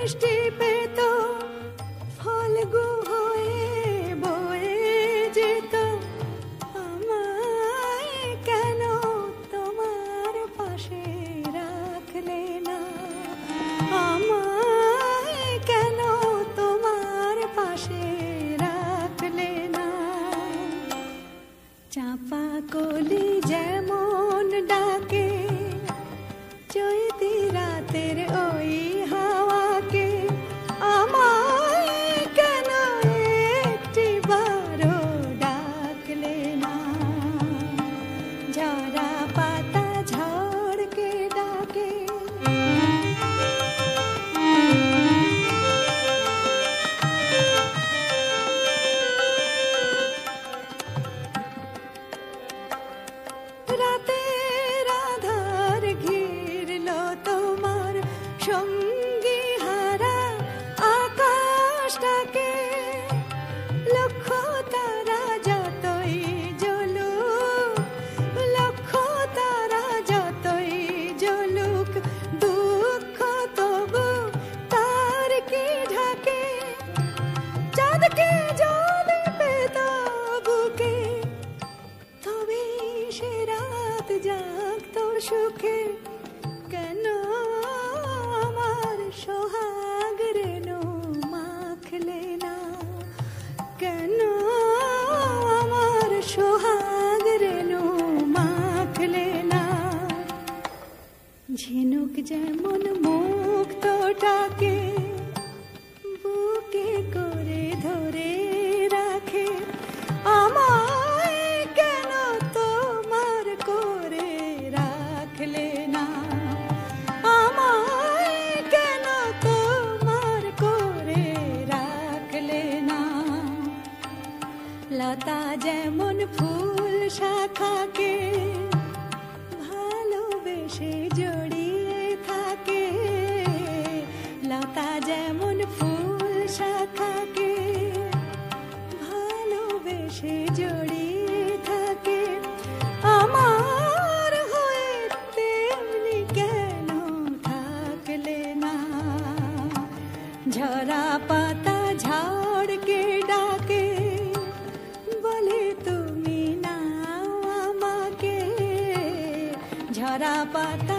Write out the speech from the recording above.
বৃষ্টি পেত ফলগু হয়ে বয়ে যেত আমায় কেন তোমার পাশে রাখলে না আমায় কেন তোমার পাশে রাখলে না চাপা কলি যেমন ডাকে চৈতি রাতের ওই হাওয়াকে আমায় কেন একটি বারো ডাকলে না ঝরা পাতা ঝড়কে ডাকে রাতের আধার ঘিরল তোমার সঙ্গী হারা আকাশটাকে লক্ষ তারা যতই জ্বলুক লক্ষ তারা যতই জ্বলুক দুঃখ তবু তার কি ঢাকে চাঁদকে জ্বলিবে বুকে তবে সে রাত জাগত সুখে কেন আমার সোহাগ রেণু মাখলে না কেন আমার সোহাগ রেণু মাখলে না ঝিনুক যেমন মুক্তটাকে বুকে করে ধরে রাখে আমায় কেন তোমার করে রাখলে না আমায় কেন তোমার করে রাখলে না লতা যেমন ফুল শাখাকে ভালোবেসে জড়িয়ে থাকে লতা যেমন ফুল শাখাকে ভালোবেসে জড়িয়ে থাকে আমার হয়ে তেমনি কেন থাকলে না ঝরা পাতা ঝড়কে ডাকে বলে তুমি না আমাকে ঝরা পাতা